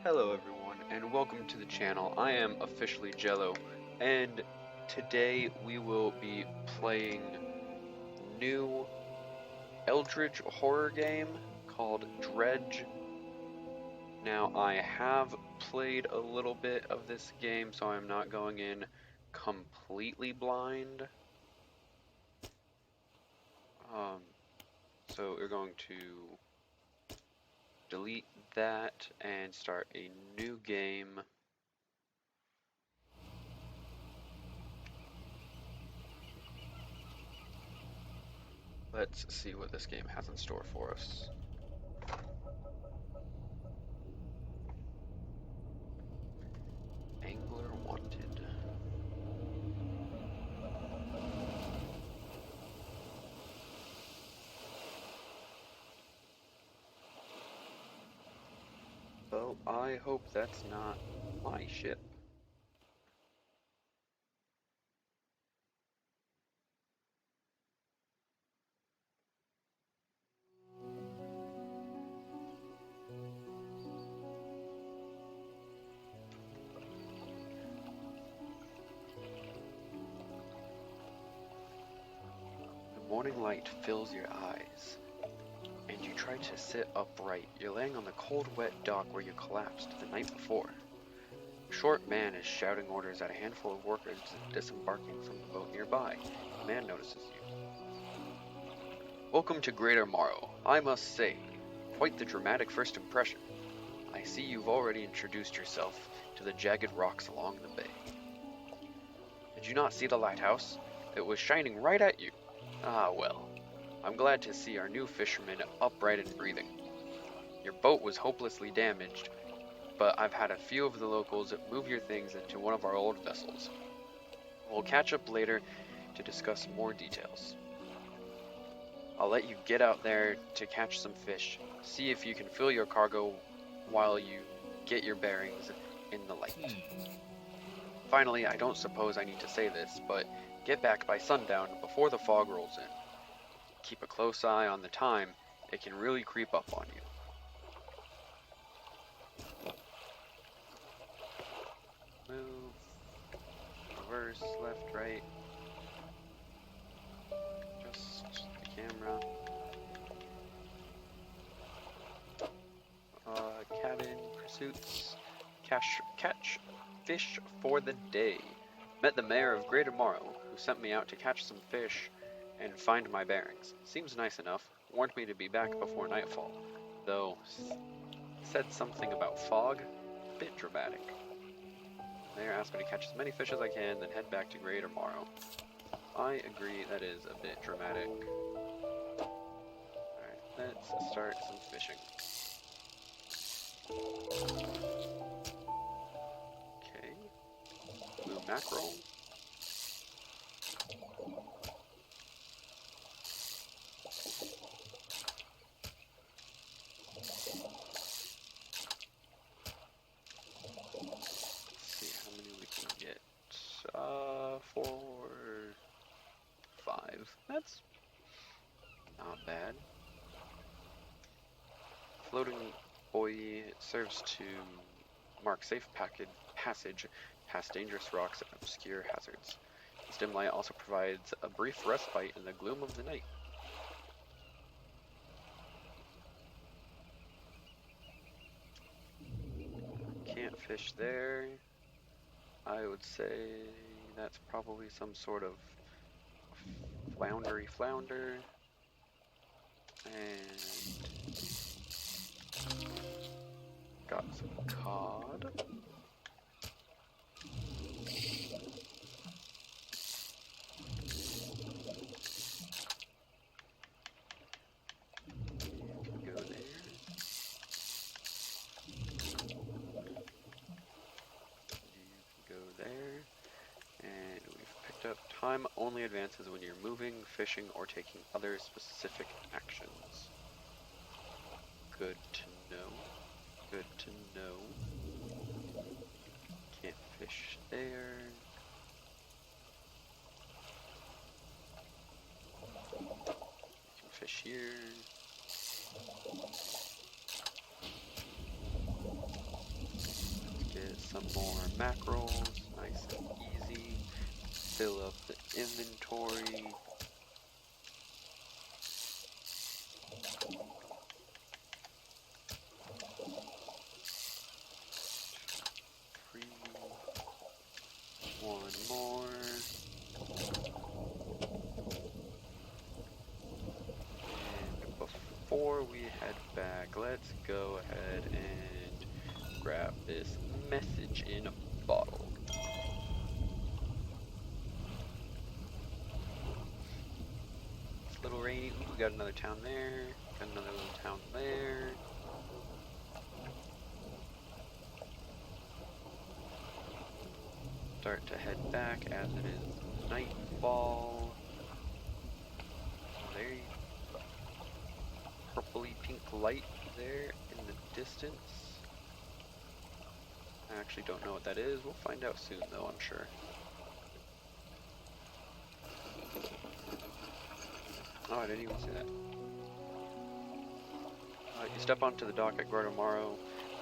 Hello everyone and welcome to the channel. I am officially Jello and today we will be playing new Eldritch horror game called Dredge. Now I have played a little bit of this game, so I'm not going in completely blind. So we're going to delete that and start a new game. Let's see what this game has in store for us. Angler wanted. Well, I hope that's not my ship. The morning light fills your eyes, and you try to sit upright. You're laying on the cold, wet dock where you collapsed the night before. A short man is shouting orders at a handful of workers disembarking from the boat nearby. The man notices you. Welcome to Greater Morrow. I must say, quite the dramatic first impression. I see you've already introduced yourself to the jagged rocks along the bay. Did you not see the lighthouse? It was shining right at you. Ah, well. I'm glad to see our new fisherman upright and breathing. Your boat was hopelessly damaged, but I've had a few of the locals move your things into one of our old vessels. We'll catch up later to discuss more details. I'll let you get out there to catch some fish. See if you can fill your cargo while you get your bearings in the light. Finally, I don't suppose I need to say this, but get back by sundown before the fog rolls in. Keep a close eye on the time. It can really creep up on you. Move. Reverse, left, right. Just the camera. Cabin pursuits. Catch fish for the day. Met the mayor of Greater Morrow, who sent me out to catch some fish and find my bearings. Seems nice enough. Warned me to be back before nightfall, though said something about fog. Bit dramatic. Mayor asked me to catch as many fish as I can, then head back to Greater Morrow. I agree that is a bit dramatic. Alright, let's start some fishing. Okay. Blue mackerel. For 5. That's not bad. Floating buoy serves to mark safe passage past dangerous rocks and obscure hazards. This dim light also provides a brief respite in the gloom of the night. Can't fish there. I would say that's probably some sort of floundery flounder. And got some cod. Go there. Go there. And we've picked up time only advances when you're moving, fishing, or taking other specific actions. Good to know. Good to know. Can't fish there. You can fish here. some more mackerels, nice and easy. Fill up the inventory. One more. And before we head back, let's go ahead and grab this message in a bottle. It's a little rainy. Ooh, we got another town there. Got another little town there. Start to head back as it is nightfall. There you purpley pink light there in the distance. I actually don't know what that is. We'll find out soon though, I'm sure. Oh, I didn't even see that. You step onto the dock at Guardamaro.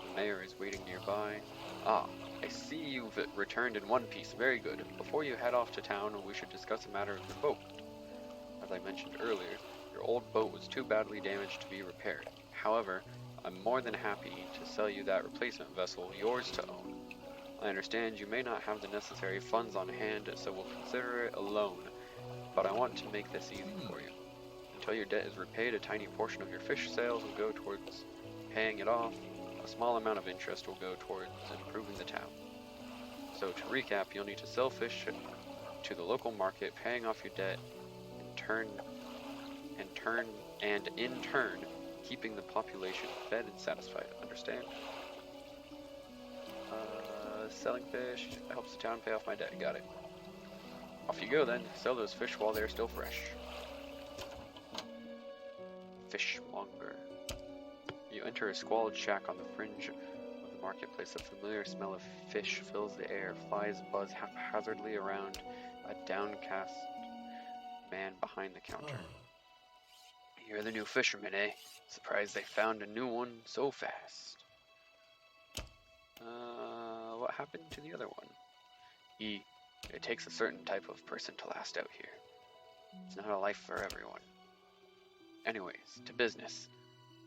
The mayor is waiting nearby. Ah, I see you've returned in one piece. Very good. Before you head off to town, we should discuss a matter of your boat. As I mentioned earlier, your old boat was too badly damaged to be repaired. However, I'm more than happy to sell you that replacement vessel, yours to own. I understand you may not have the necessary funds on hand, so we'll consider it a loan, but I want to make this easy for you. Until your debt is repaid, a tiny portion of your fish sales will go towards paying it off. A small amount of interest will go towards improving the town. So to recap, you'll need to sell fish to the local market, paying off your debt, in turn, keeping the population fed and satisfied. Understand? Selling fish helps the town pay off my debt. Got it. Off you go then. Sell those fish while they're still fresh. Fishmonger. You enter a squalid shack on the fringe of the marketplace. A familiar smell of fish fills the air. Flies buzz haphazardly around a downcast man behind the counter. You're the new fisherman, eh? Surprised they found a new one so fast. What happened to the other one? It takes a certain type of person to last out here. It's not a life for everyone. Anyways, to business.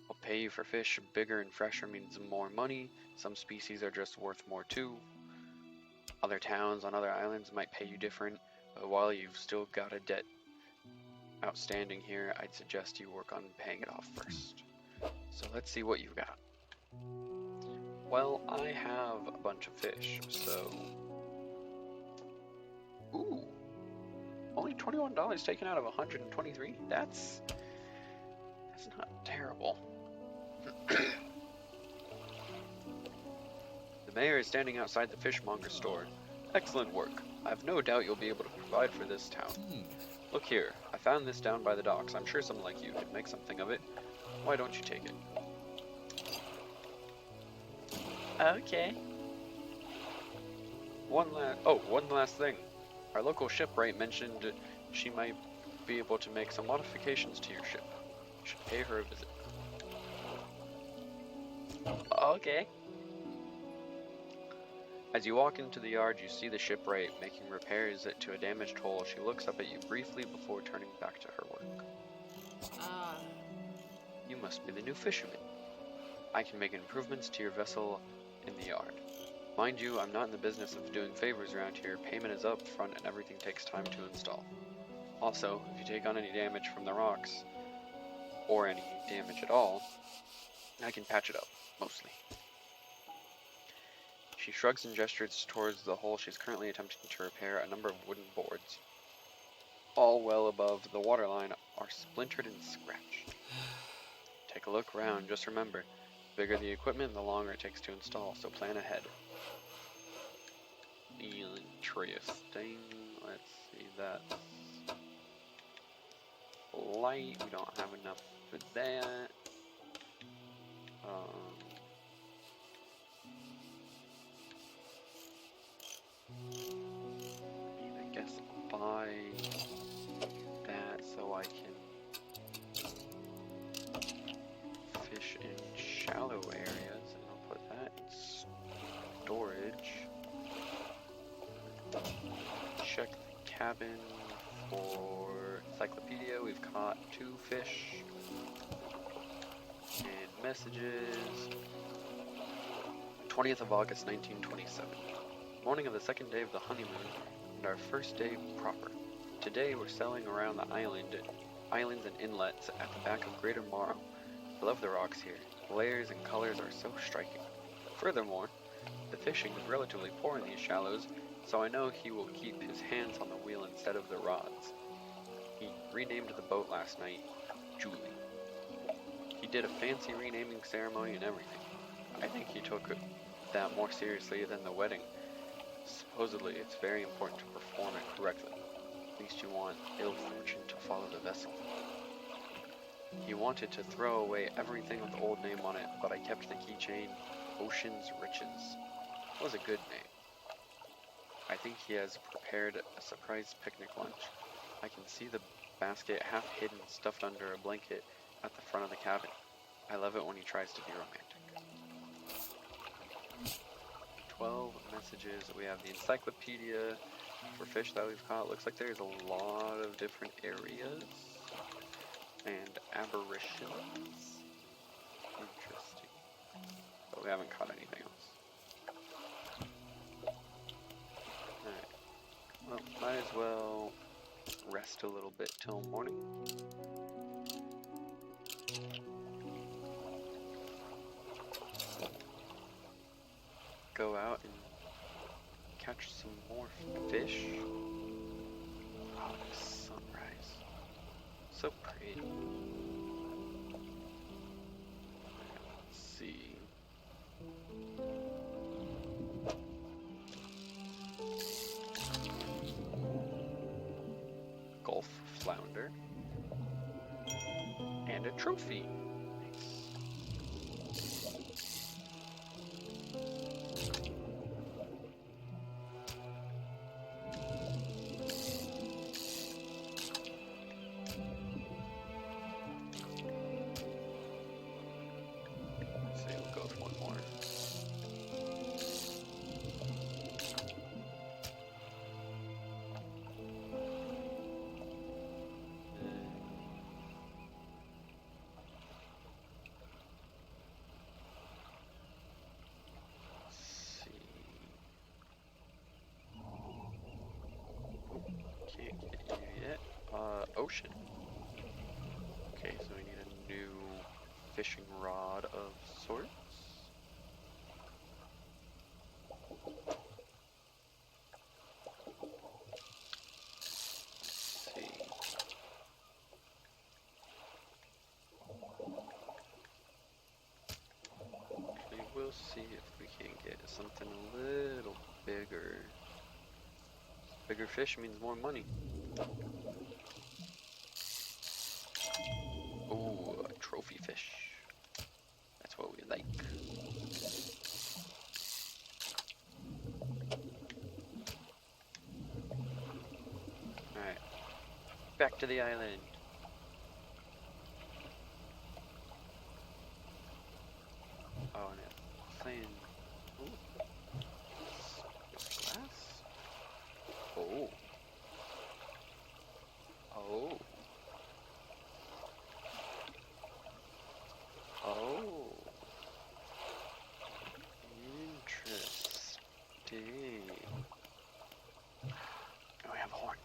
I'll pay you for fish. Bigger and fresher means more money. Some species are just worth more too. Other towns on other islands might pay you different, but while you've still got a debt outstanding here, I'd suggest you work on paying it off first. So let's see what you've got. Well, I have a bunch of fish, so... Ooh! Only $21 taken out of 123? That's not terrible. The mayor is standing outside the fishmonger store. Excellent work. I've no doubt you'll be able to provide for this town. Look here, I found this down by the docks. I'm sure someone like you could make something of it. Why don't you take it? Okay. One last thing. Our local shipwright mentioned she might be able to make some modifications to your ship. You should pay her a visit. Okay. As you walk into the yard, you see the shipwright making repairs to a damaged hull. She looks up at you briefly before turning back to her work. You must be the new fisherman. I can make improvements to your vessel in the yard. Mind you, I'm not in the business of doing favors around here. Payment is up front and everything takes time to install. Also, if you take on any damage from the rocks, or any damage at all, I can patch it up, mostly. She shrugs and gestures towards the hole she's currently attempting to repair. A number of wooden boards, all well above the waterline, are splintered and scratched. Take a look around. Just remember, the bigger the equipment, the longer it takes to install, so plan ahead. Interesting. Let's see, that's light. We don't have enough for that. I guess I'll buy that so I can fish in shallow areas, and I'll put that in storage. cabin for encyclopedia. We've caught 2 fish and messages. 20th of August 1927. Morning of the 2nd day of the honeymoon and our first day proper. Today we're sailing around the islands and inlets at the back of Greater Morrow. I love the rocks here. The layers and colors are so striking. Furthermore, the fishing is relatively poor in these shallows, so I know he will keep his hands on the wheel instead of the rods. He renamed the boat last night, Julie. He did a fancy renaming ceremony and everything. I think he took that more seriously than the wedding. Supposedly, it's very important to perform it correctly. At least you want ill fortune to follow the vessel. He wanted to throw away everything with the old name on it, but I kept the keychain Ocean's Riches. It was a good name. I think he has prepared a surprise picnic lunch. I can see the basket half hidden, stuffed under a blanket at the front of the cabin. I love it when he tries to be romantic. 12 messages. We have the encyclopedia for fish that we've caught. Looks like there's a lot of different areas and aberrations. Interesting. But we haven't caught anything else. Alright. Well, might as well rest a little bit till morning. Go out and catch some more fish. Oh, the sunrise. So pretty. Let's see. Gulf flounder. And a trophy. Can't get you yet. Ocean. Okay, so we need a new fishing rod of sorts. Let's see. Actually, we'll see if we can get something a little bigger. Bigger fish means more money. Ooh, a trophy fish. That's what we like. Alright. Back to the island. Oh, and it's saying... Ooh. Glass? Oh. Oh. Oh. Interesting. Oh, we have a horn.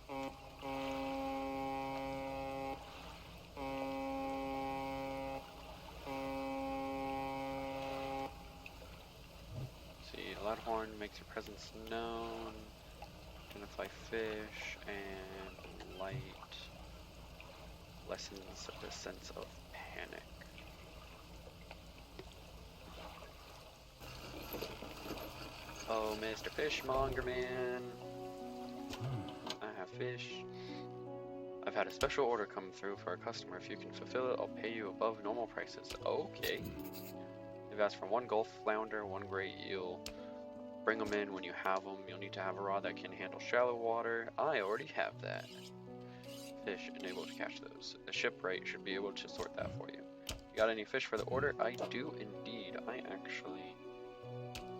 See, a loud horn makes your presence known. Identify fish, and light lessens the sense of panic. Oh, Mr. Fishmonger Man. I have fish. I've had a special order come through for a customer. If you can fulfill it, I'll pay you above normal prices. Okay. They've asked for 1 Gulf flounder, 1 gray eel. Bring them in when you have them. You'll need to have a rod that can handle shallow water. I already have that. Fish enabled to catch those. The shipwright should be able to sort that for you. You got any fish for the order? I do indeed. I actually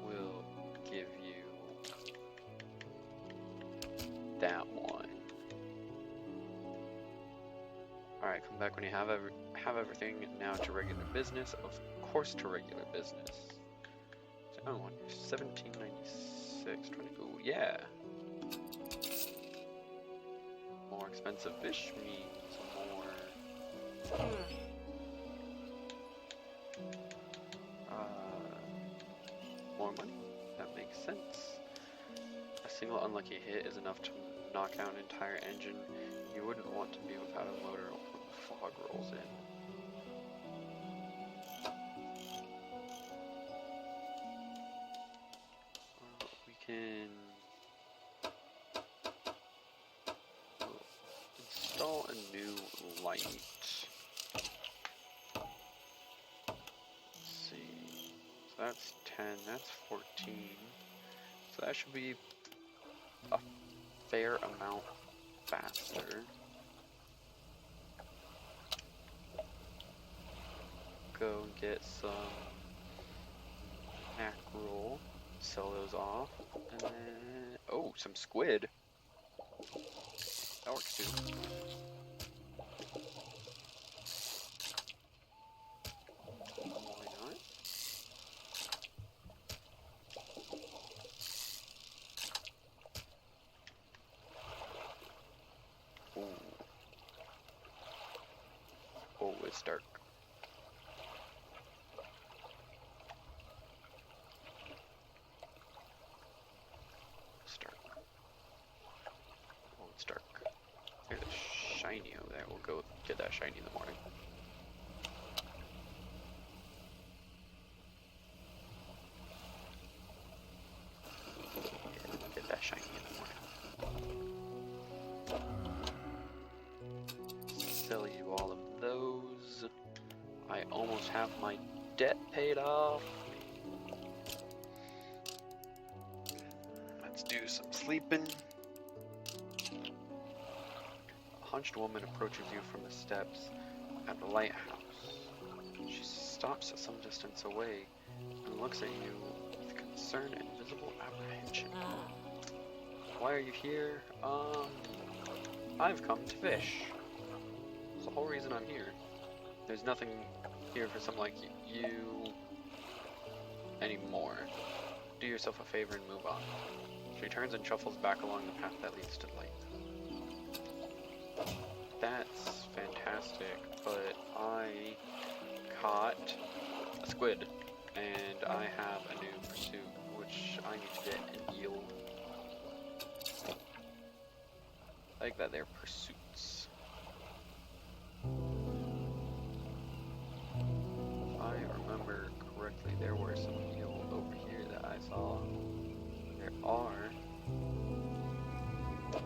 will give you that one. Alright, come back when you have everything. Now to regular business. Of course to regular business. So, oh, 1796, 20. Ooh, yeah. More expensive fish means more money. That makes sense. A single unlucky hit is enough to knock out an entire engine. You wouldn't want to be without a motor when the fog rolls in. We can install a new light. Let's see. So that's 10, that's 14. So that should be a fair amount faster. Go and get some mackerel, sell those off, and then, oh, some squid. That works too. Why not? Ooh. Oh, it's dark. It's dark. Oh, it's dark. There's a shiny over there. We'll go get that shiny in the morning. Yeah, we'll get that shiny in the morning. Sell you all of those. I almost have my debt paid off. Let's do some sleeping. A hunched woman approaches you from the steps at the lighthouse. She stops some distance away and looks at you with concern and visible apprehension. Why are you here? I've come to fish. That's the whole reason I'm here. There's nothing here for someone like you anymore. Do yourself a favor and move on. She turns and shuffles back along the path that leads to light. That's fantastic, but I caught a squid, and I have a new pursuit, which I need to get an eel. I like that they're pursuits. If I remember correctly, there were some eel over here that I saw. There are.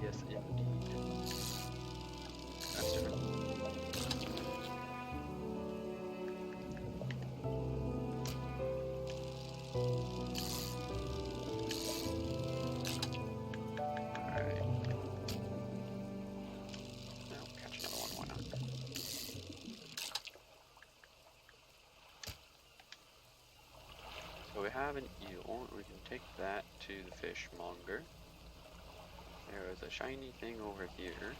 Yes, indeed. That's different. Alright. Now catch another one, why not? So we have an eel, we can take that to the fishmonger. There is a shiny thing over here.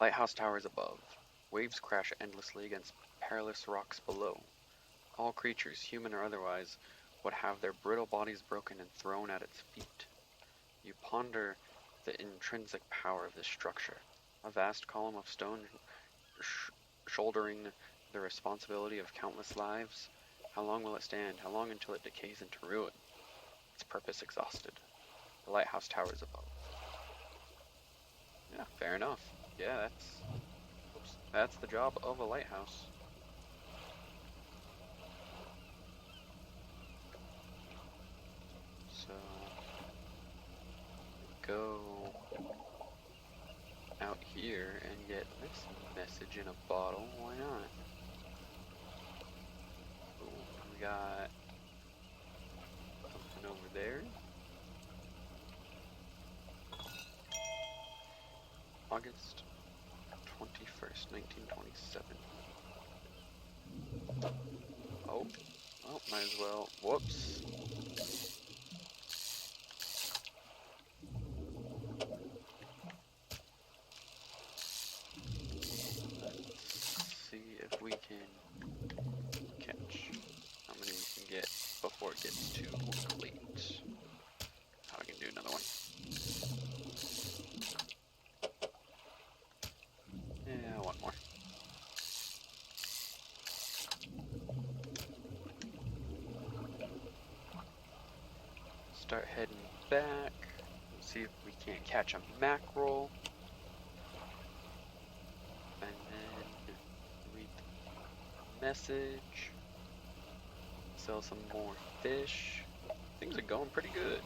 Lighthouse towers above. Waves crash endlessly against perilous rocks below. All creatures, human or otherwise, would have their brittle bodies broken and thrown at its feet. You ponder the intrinsic power of this structure. A vast column of stone shouldering the responsibility of countless lives. How long will it stand? How long until it decays into ruin? Its purpose exhausted. The lighthouse towers above. Yeah, fair enough. Yeah, that's the job of a lighthouse. So go out here and get this message in a bottle. Why not? Ooh, we got something over there. August 21st, 1927. Oh, might as well. Whoops. start heading back. See if we can't catch a mackerel. And then read the message. Sell some more fish. Things are going pretty good.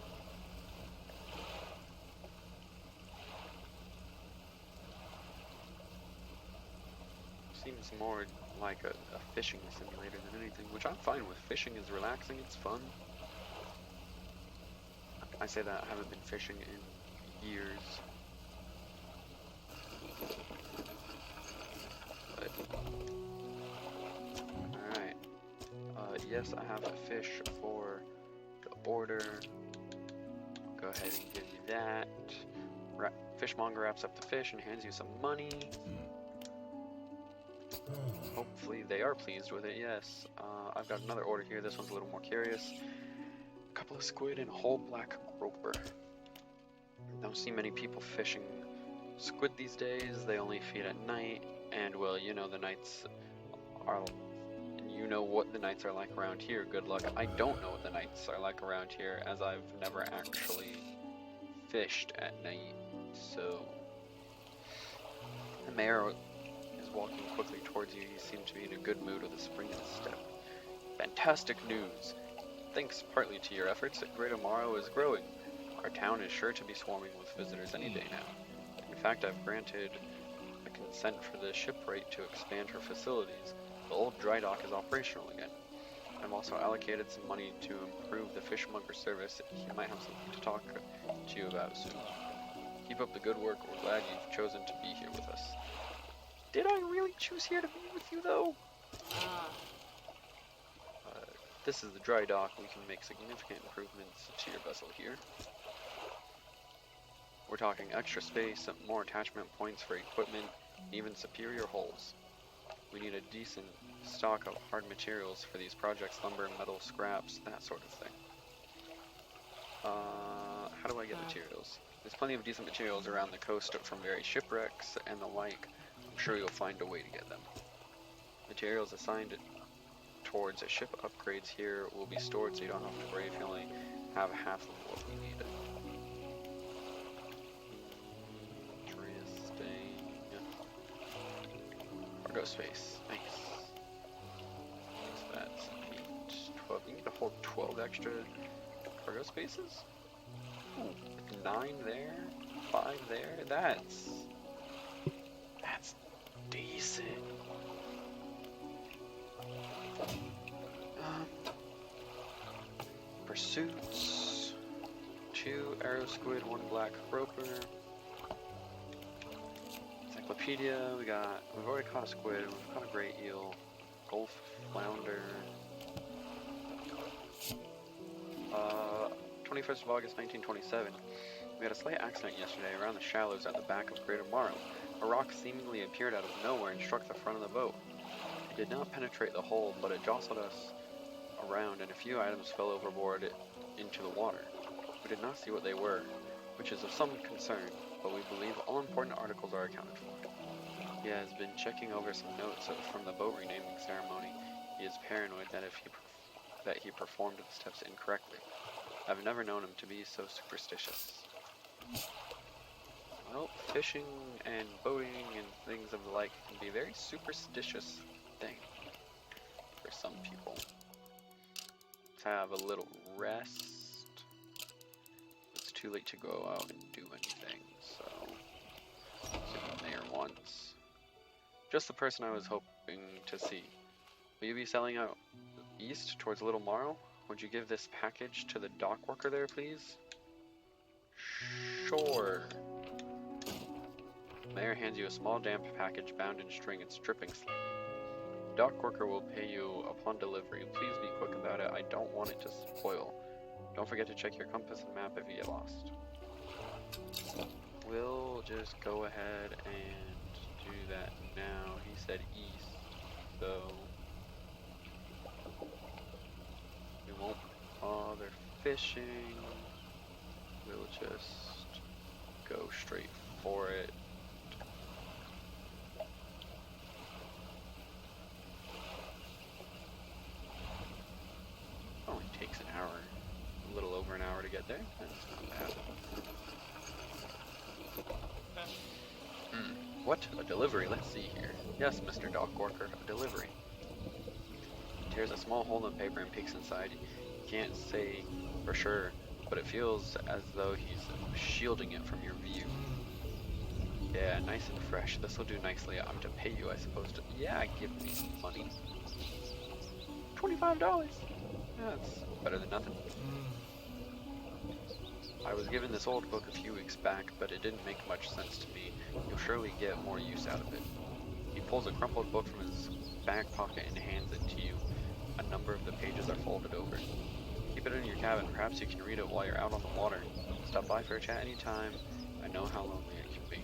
Seems more like a fishing simulator than anything, which I'm fine with. Fishing is relaxing, it's fun. I say that I haven't been fishing in years. But, alright. Yes, I have a fish for the order. Go ahead and give you that. Fishmonger wraps up the fish and hands you some money. Hopefully they are pleased with it, yes. I've got another order here. This one's a little more curious. A couple of squid and a whole black grouper. Don't see many people fishing squid these days. They only feed at night. And, well, you know the nights are... You know what the nights are like around here. Good luck. I don't know what the nights are like around here, as I've never actually fished at night. So... The mayor is walking quickly towards you. He seemed to be in a good mood with a spring in his step. Fantastic news! Thanks partly to your efforts, Greater Morrow is growing. Our town is sure to be swarming with visitors any day now. In fact, I've granted a consent for the shipwright to expand her facilities. The old dry dock is operational again. I've also allocated some money to improve the fishmonger service. He might have something to talk to you about soon. Keep up the good work. We're glad you've chosen to be here with us. Did I really choose here to be with you, though? This is the dry dock. We can make significant improvements to your vessel here. We're talking extra space, more attachment points for equipment, even superior hulls. We need a decent stock of hard materials for these projects, lumber, metal, scraps, that sort of thing. How do I get materials? There's plenty of decent materials around the coast from various shipwrecks and the like. I'm sure you'll find a way to get them. Materials assigned towards ship upgrades here will be stored so you don't have to worry if you only have half of what we need. Interesting. Cargo space. Nice. So that's 8, 12. You need to hold 12 extra cargo spaces? Ooh, 9 there, 5 there. That's decent. Pursuits. 2 arrow squid, 1 black groper. Encyclopedia. We've already caught a squid. We've caught a great eel. Gulf flounder. 21st of August, 1927. We had a slight accident yesterday around the shallows at the back of Greater Morrow. A rock seemingly appeared out of nowhere and struck the front of the boat. It did not penetrate the hull, but it jostled us around and a few items fell overboard into the water. We did not see what they were, which is of some concern, but we believe all important articles are accounted for. He has been checking over some notes from the boat renaming ceremony. He is paranoid that he performed the steps incorrectly. I've never known him to be so superstitious. Well, fishing and boating and things of the like can be a very superstitious thing for some people. Let's have a little rest. It's too late to go out and do anything, so see what the mayor wants. Just the person I was hoping to see. Will you be selling out east towards Little Morrow? Would you give this package to the dock worker there, please? Sure. The mayor hands you a small damp package bound in string and dripping slightly. The dock worker will pay you upon delivery. Please be quick about it. I don't want it to spoil. Don't forget to check your compass and map if you get lost. We'll just go ahead and do that now. He said east, so we won't bother fishing. We'll just go straight for it. Only takes an hour, a little over. over an hour to get there. That's not bad. What? A delivery? Let's see here. Yes, Mr. Dock Worker, a delivery. He tears a small hole in the paper and peeks inside. You can't say for sure, but it feels as though he's shielding it from your view. Yeah, nice and fresh. This'll do nicely. I'm to pay you, I suppose. Yeah, give me some money. $25. Yeah, that's better than nothing. I was given this old book a few weeks back, but it didn't make much sense to me. You'll surely get more use out of it. He pulls a crumpled book from his back pocket and hands it to you. A number of the pages are folded over. Keep it in your cabin. Perhaps you can read it while you're out on the water. Stop by for a chat anytime. I know how lonely it can be.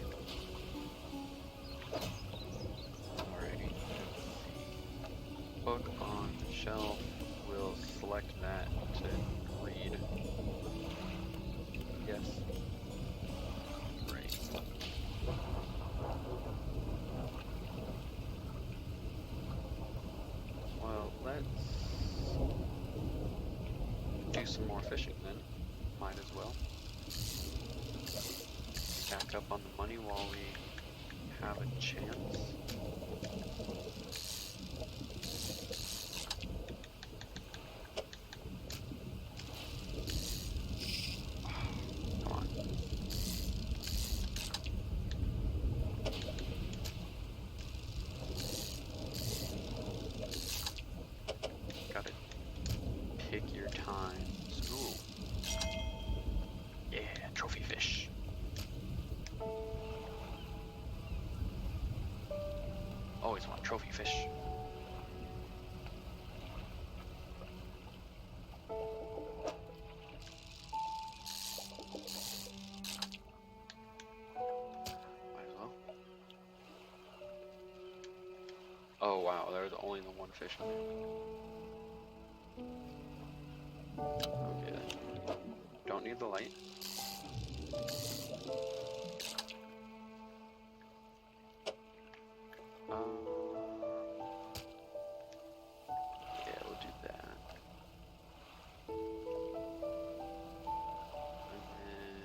Alrighty. Book on the shelf. We'll select that to read. Yes. Great. Well, let's do some more fishing then. Might as well. Stack up on the money while we have a chance. Always want trophy fish. Might as well. Oh wow, there's only the one fish in there. Okay then. Don't need the light. Yeah, we'll do that. And then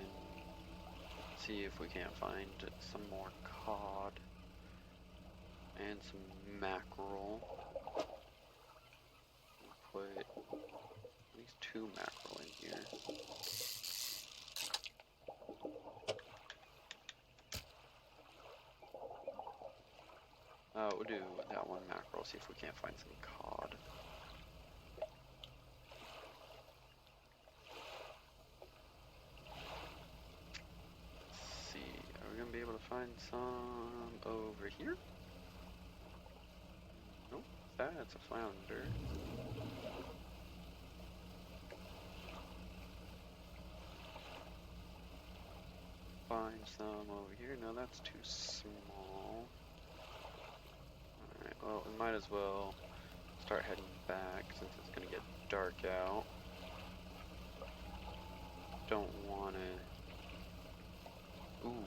see if we can't find some more cod and some mackerel. We'll put at least 2 mackerel in here. We'll do that one mackerel, see if we can't find some cod. Let's see, are we going to be able to find some over here? Nope, that's a flounder. Find some over here, no that's too small. Alright, well, we might as well start heading back since it's going to get dark out. Don't want to... Ooh,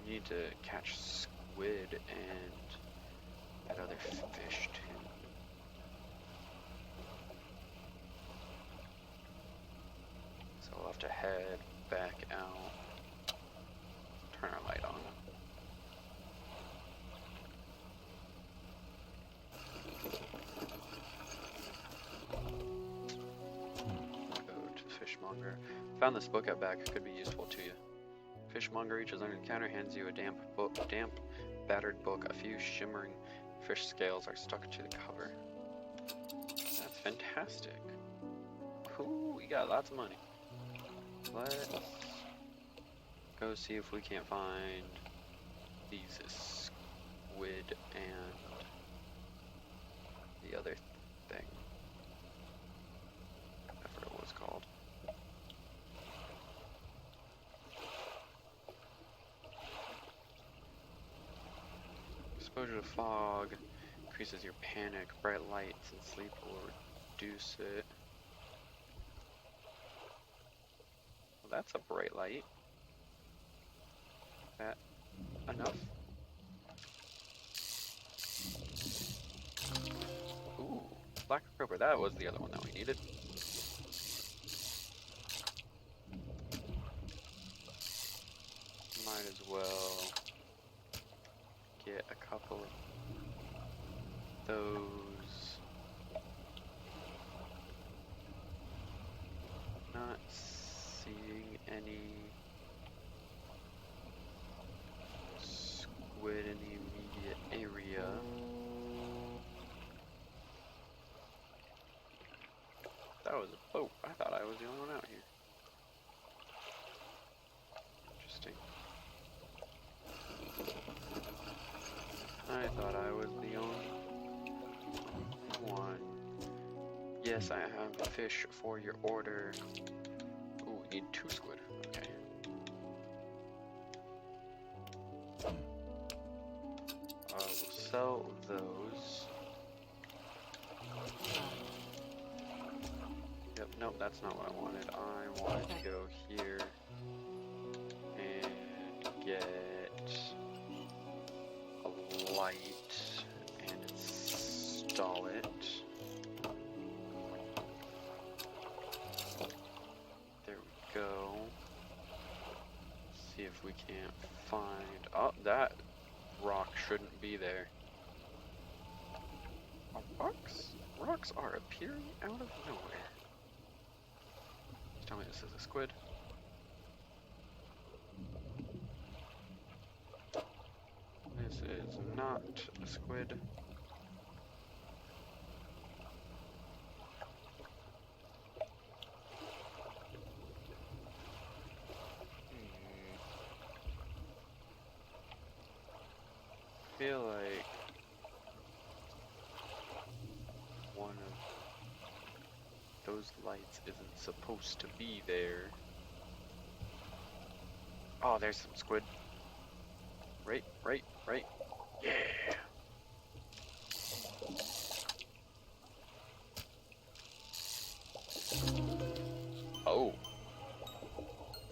we need to catch squid and that other fish too. So we'll have to head back out. Turn our light on. Fishmonger. Found this book out back. It could be useful to you. Fishmonger reaches under the counter, hands you a damp, battered book. A few shimmering fish scales are stuck to the cover. That's fantastic. Cool, we got lots of money. Let's go see if we can't find these squid and the other thing. I forgot what it's called. Exposure to fog increases your panic. Bright lights and sleep will reduce it. Well, that's a bright light. That enough? Ooh, black croaker. That was the other one that we needed. Might as well get a couple of those. Not seeing any squid in the immediate area. That was a boat. I thought I was the only one out here. Interesting. I thought I was the only one. Yes, I have the fish for your order. Ooh, we need 2 squid. Okay. We'll sell those. Yep, nope, that's not what I wanted. I wanted to go here and get a light and install it. There we go. See if we can't find... Oh, that rock shouldn't be there. Rocks are appearing out of nowhere. Tell me this is a squid. This is not a squid. I feel like one of those lights isn't supposed to be there. Oh, there's some squid. Right. Yeah.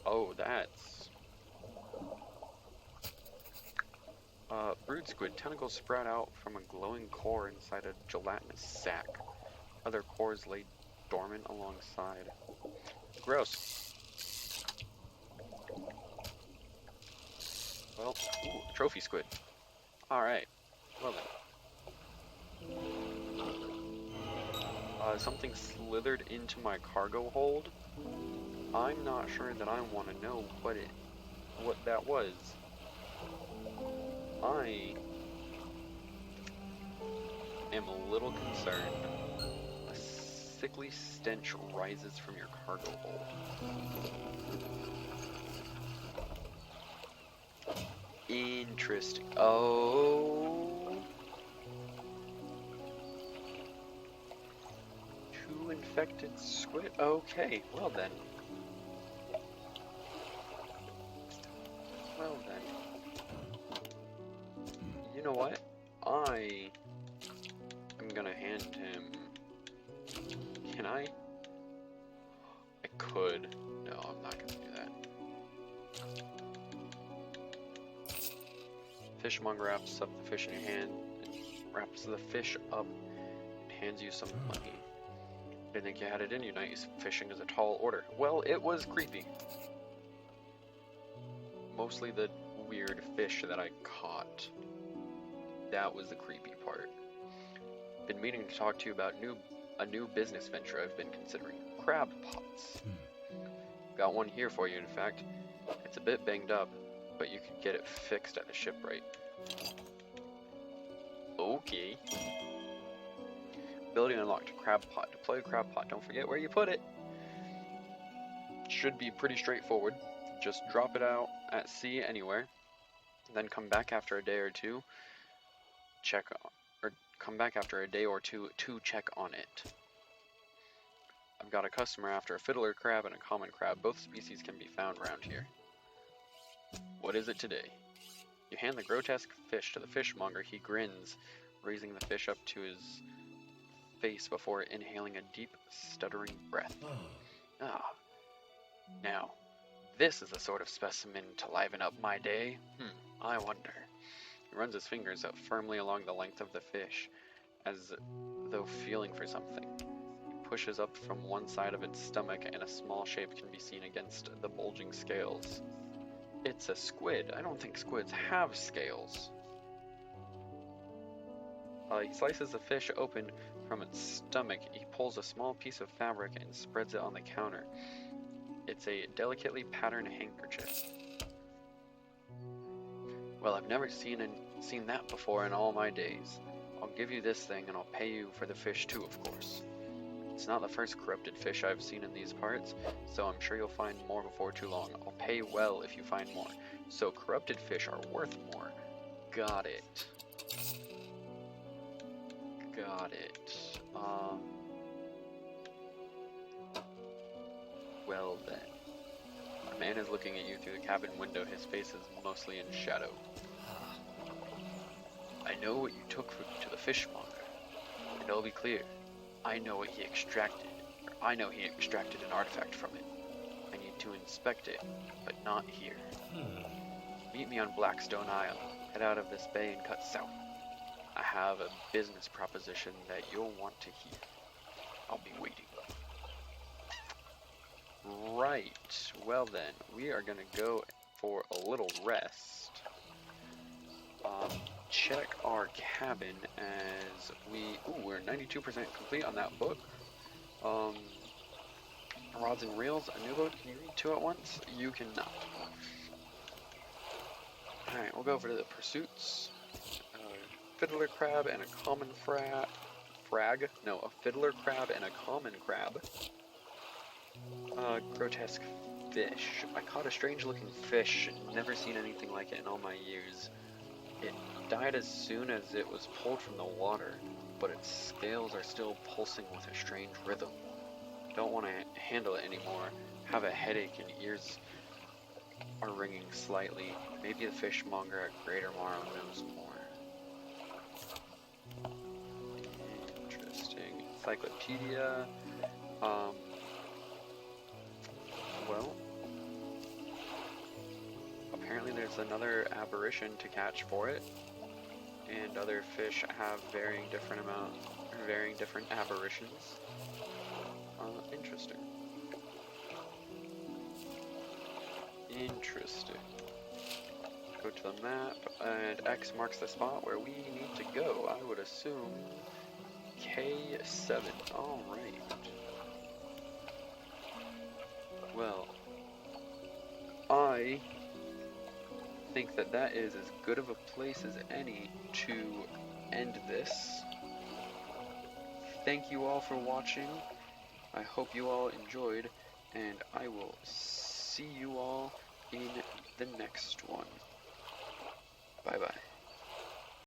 Oh, that's... brood squid. Tentacles sprout out from a glowing core inside a gelatinous sac. Other cores lay dormant alongside. Gross. Well, ooh, trophy squid. Alright. Well then. Something slithered into my cargo hold. I'm not sure that I want to know what that was. I am a little concerned. A sickly stench rises from your cargo hold. Interesting. Oh. 2 infected squid. Okay, well then. You know what? I am gonna hand him... Can I? I could. No, I'm not gonna do that. Fishmonger wraps up the fish in your hand, and wraps the fish up, and hands you some money. Didn't think you had it in you. Nice. Fishing is a tall order. Well, it was creepy. Mostly the weird fish that I caught. That was the creepy part. Been meaning to talk to you about a new business venture I've been considering. Crab pots. Got one here for you, in fact. It's a bit banged up, but you could get it fixed at the shipwright. Okay. Ability unlocked. Crab pot. Deploy a crab pot. Don't forget where you put it. Should be pretty straightforward. Just drop it out at sea anywhere. Then come back after a day or two. Come back after a day or two to check on it. I've got a customer after a fiddler crab and a common crab. Both species can be found around here. What is it today? You hand the grotesque fish to the fishmonger. He grins, raising the fish up to his face before inhaling a deep, stuttering breath. Ah. Now, this is the sort of specimen to liven up my day. I wonder. He runs his fingers up firmly along the length of the fish, as though feeling for something. He pushes up from one side of its stomach, and a small shape can be seen against the bulging scales. It's a squid. I don't think squids have scales. He slices the fish open from its stomach. He pulls a small piece of fabric and spreads it on the counter. It's a delicately patterned handkerchief. Well, I've never seen that before in all my days. I'll give you this thing and I'll pay you for the fish too, of course. It's not the first corrupted fish I've seen in these parts, so I'm sure you'll find more before too long. I'll pay well if you find more. So corrupted fish are worth more. Got it. Got it. Well then. A man is looking at you through the cabin window. His face is mostly in shadow. I know what you took to the fishmonger, and I'll be clear. I know what he extracted. I know he extracted an artifact from it. I need to inspect it, but not here. Meet me on Blackstone Isle. Head out of this bay and cut south. I have a business proposition that you'll want to hear. I'll be waiting. Right. Well then, we are gonna go for a little rest. Check our cabin as we're 92% complete on that book. Rods and Reels, a new book. Can you read two at once? You cannot. Alright, we'll go over to the pursuits. Fiddler crab and a common frag. No, a fiddler crab and a common crab. Grotesque fish. I caught a strange looking fish. Never seen anything like it in all my years. It died as soon as it was pulled from the water, but its scales are still pulsing with a strange rhythm. Don't want to handle it anymore. Have a headache and ears are ringing slightly. Maybe the fishmonger at Greater Morrow knows more. Interesting. Encyclopedia. Well, apparently there's another aberration to catch for it, and other fish have varying different aberrations. Interesting. Interesting. Go to the map, and X marks the spot where we need to go. I would assume K7. Alright. Well, I think that is as good of a place as any to end this. Thank you all for watching. I hope you all enjoyed, and I will see you all in the next one. Bye bye.